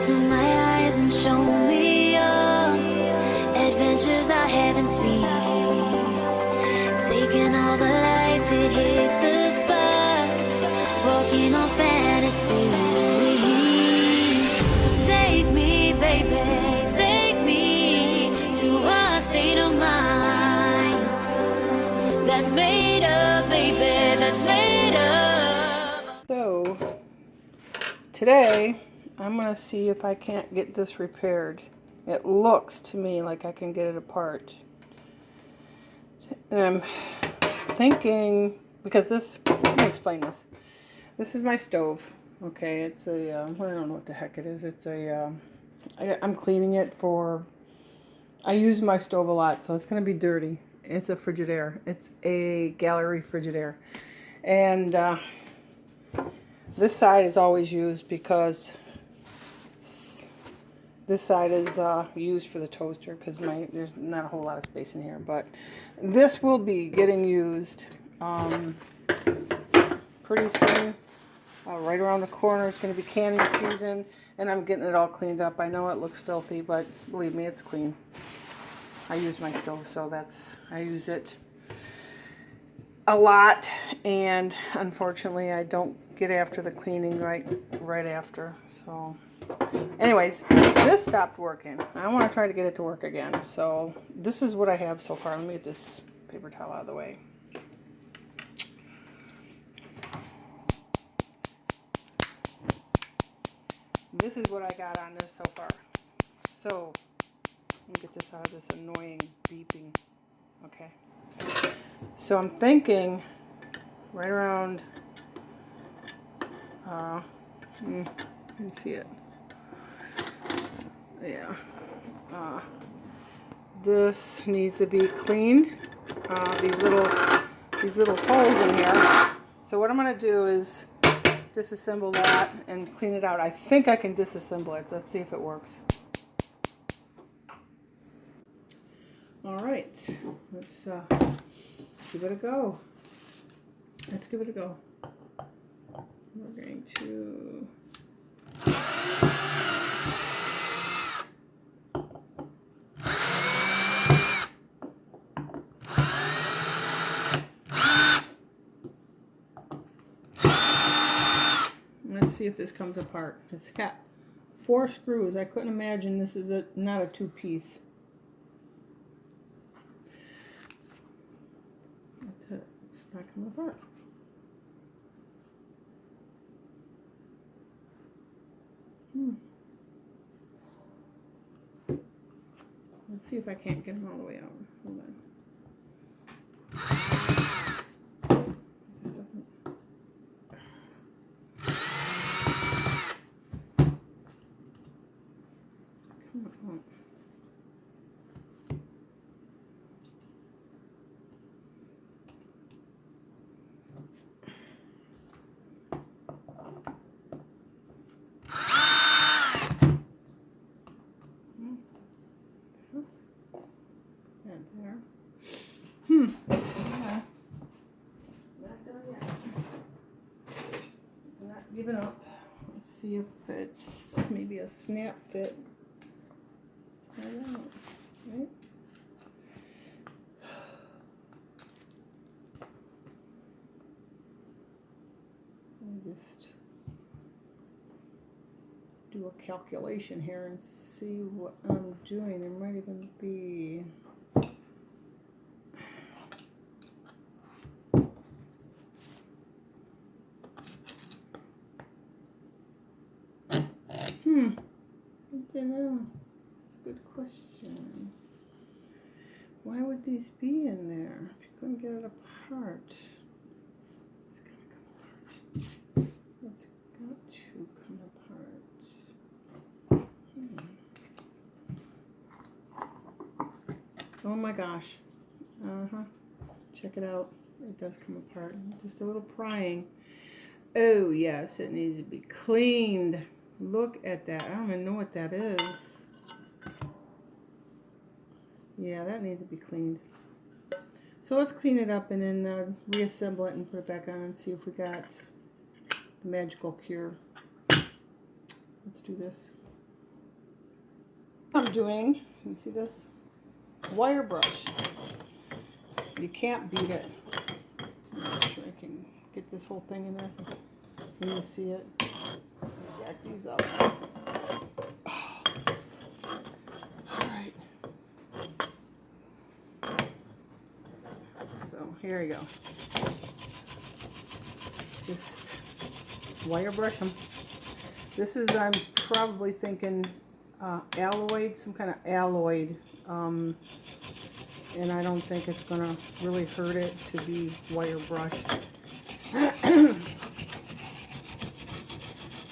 into my eyes and show me adventures I haven't seen. Taking all the life, it hits the spot. Walking on fantasy. So take me, baby, take me to a state of mind that's made up, baby, that's made up. So today I'm going to see if I can't get this repaired. It looks to me like I can get it apart. And I'm thinking, because this, let me explain this. This is my stove. Okay, it's a, I don't know what the heck it is. It's a, I'm cleaning it for, I use my stove a lot, so it's going to be dirty. It's a Frigidaire. It's a gallery Frigidaire. And this side is always used because this side is used for the toaster because there's not a whole lot of space in here. But this will be getting used pretty soon. Right around the corner, it's going to be canning season, and I'm getting it all cleaned up. I know it looks filthy, but believe me, it's clean. I use my stove, so I use it a lot, and unfortunately, I don't get after the cleaning right after. So, anyways, this stopped working. I want to try to get it to work again. So, this is what I have so far. Let me get this paper towel out of the way. This is what I got on this so far. So, let me get this out of this annoying beeping. Okay. So I'm thinking right around, let me see it. Yeah. This needs to be cleaned. These little holes in here. So what I'm going to do is disassemble that and clean it out. I think I can disassemble it. So let's see if it works. All right, let's give it a go. Let's give it a go. We're going to let's see if this comes apart. It's got 4 screws. I couldn't imagine this is not a 2-piece. It's not coming apart. Let's see if I can't get them all the way out. Hold on. It just doesn't. Come on. There. Yeah. Not done yet. Not giving up. Let's see if it's maybe a snap fit. Let's try that out. Right? Let me just do a calculation here and see what I'm doing. There might even be I don't know. That's a good question. Why would these be in there if you couldn't get it apart? It's gonna come apart. It's got to come apart. Oh my gosh. Check it out. It does come apart. Just a little prying. Oh yes, it needs to be cleaned. Look at that. I don't even know what that is. Yeah, that needs to be cleaned. So let's clean it up and then reassemble it and put it back on and see if we got the magical cure. Let's do this. I'm doing, you see this? Wire brush. You can't beat it. I'm sure I can get this whole thing in there. Can you see it? Jack these up. Oh. Alright. So here you go. Just wire brush them. This is, I'm probably thinking alloyed, some kind of alloyed. And I don't think it's going to really hurt it to be wire brushed.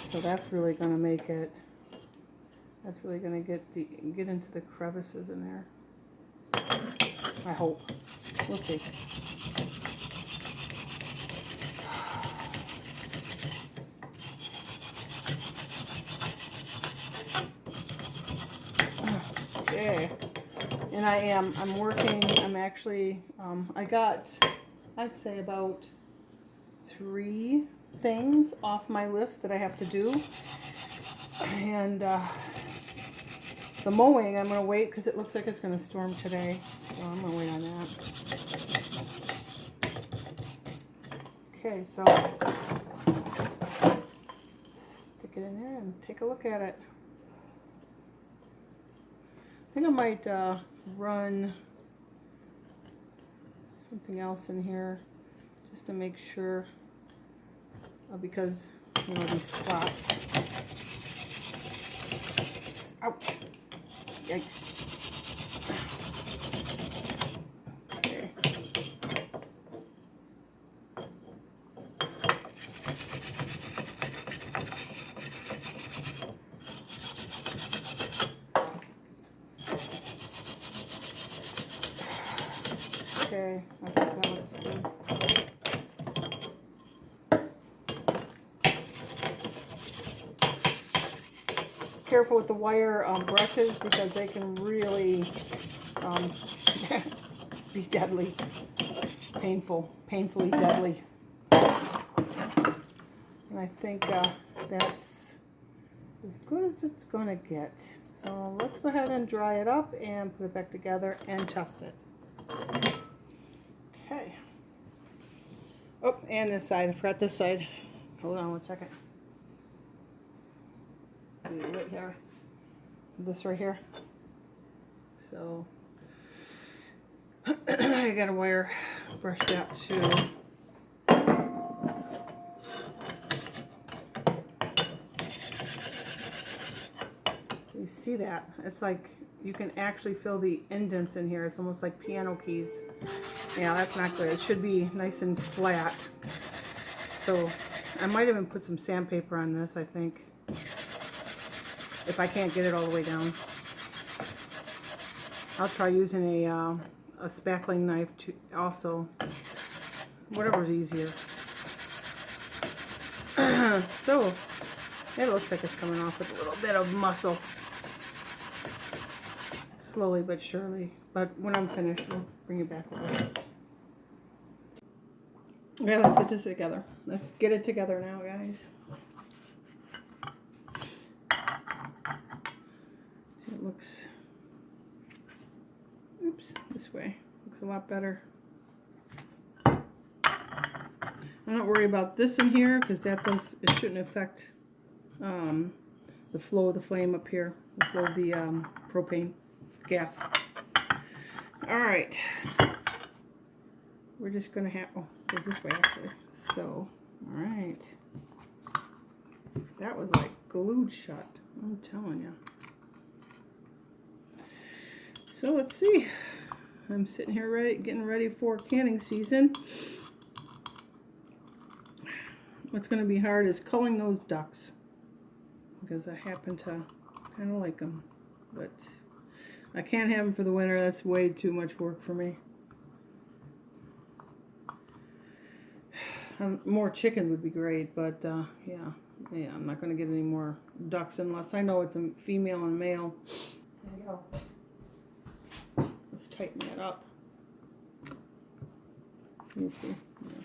So that's really going to make it, that's really going to get into the crevices in there. I hope. We'll see. Okay. And I'm working, I'm actually, I got, I'd say about 3 things off my list that I have to do. And the mowing, I'm going to wait because it looks like it's going to storm today. So I'm going to wait on that. Okay, so stick it in there and take a look at it. I think I might run something else in here just to make sure, because, you know, these spots. Ouch! Yikes. Okay. Okay, I think that looks good. Careful with the wire brushes because they can really be deadly, painfully deadly. And I think that's as good as it's going to get. So let's go ahead and dry it up and put it back together and test it. Okay. Oh, and this side. I forgot this side. Hold on one second. Right here. This right here. So I got a wire brush that too. You see that? It's like you can actually feel the indents in here. It's almost like piano keys. Yeah, that's not good. It should be nice and flat. So I might even put some sandpaper on this, I think, if I can't get it all the way down. I'll try using a spackling knife to also, whatever's easier. So it looks like it's coming off with a little bit of muscle. Slowly but surely. But when I'm finished, we'll bring it back over. Okay, let's get this together. Let's get it together now, guys. It looks, oops, this way. Looks a lot better. I don't worry about this in here because it shouldn't affect the flow of the flame up here, the flow of the propane gas. All right. We're just gonna have, oh, it goes this way actually. So, all right. That was like glued shut, I'm telling you. So let's see. I'm sitting here getting ready for canning season. What's going to be hard is culling those ducks because I happen to kind of like them, but I can't have them for the winter. That's way too much work for me. More chicken would be great, but yeah, I'm not going to get any more ducks unless I know it's a female and male. There you go. Let's tighten that up. You see? Yeah.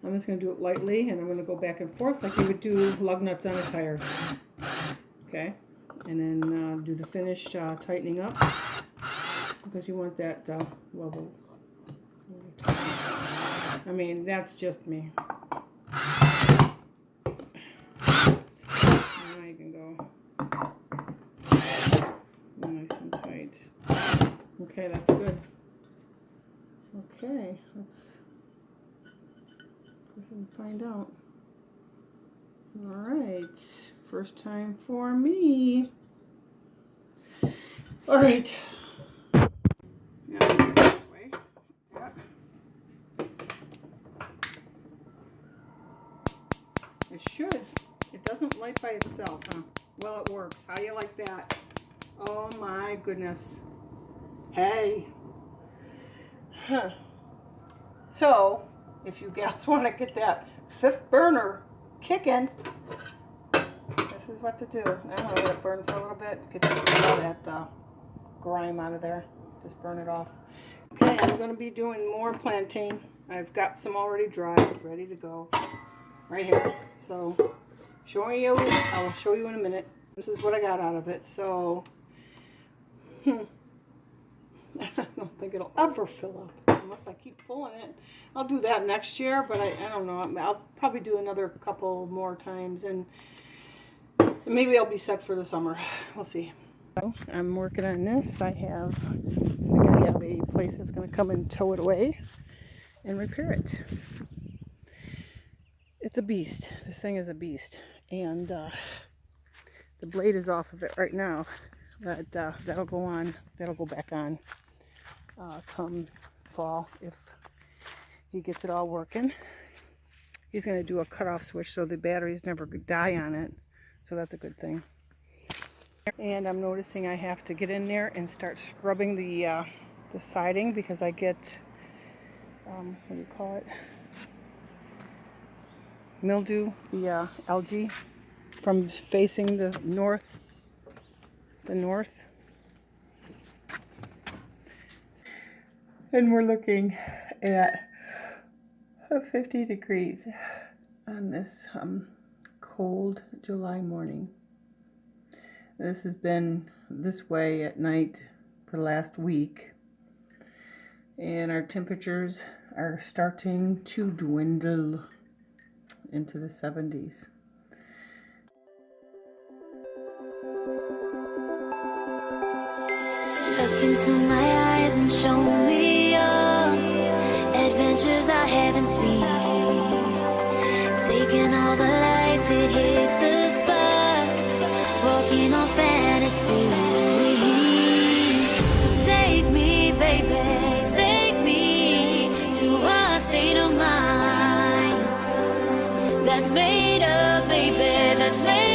I'm just going to do it lightly, and I'm going to go back and forth like you would do lug nuts on a tire. Okay? and then do the finish tightening up, because you want that level. I mean, that's just me. Now you can go nice and tight. Okay, that's good. Okay, let's go ahead and find out. Alright, first time for me. Alright. Now this way. Yeah. It should. It doesn't light by itself, huh? Well, it works. How do you like that? Oh my goodness. Hey. Huh. So, if you guys want to get that 5th burner kicking, this is what to do. I'm going to let it burn for a little bit. Get all that grime out of there. Just burn it off. Okay, I'm going to be doing more plantain. I've got some already dried, ready to go. Right here. So, showing you, I will show you in a minute. This is what I got out of it. So, I don't think it'll ever fill up unless I keep pulling it. I'll do that next year, but I don't know. I'll probably do another couple more times, and maybe I'll be set for the summer. We'll see. I'm working on this. I think I have a place that's going to come and tow it away and repair it. It's a beast. This thing is a beast, and the blade is off of it right now, but that'll go on. That'll go back on come fall if he gets it all working. He's going to do a cutoff switch so the batteries never die on it, so that's a good thing. And I'm noticing I have to get in there and start scrubbing the siding, because I get what do you call it, mildew, the algae from facing the north. And we're looking at 50 degrees on this cold July morning. This has been this way at night for the last week, and our temperatures are starting to dwindle into the 70s. Look into my eyes and show me your adventures I haven't seen. Taking all the life, it hits the spot. Walking on fantasy. So take me, baby, take me to a state of mind that's made of, baby, that's made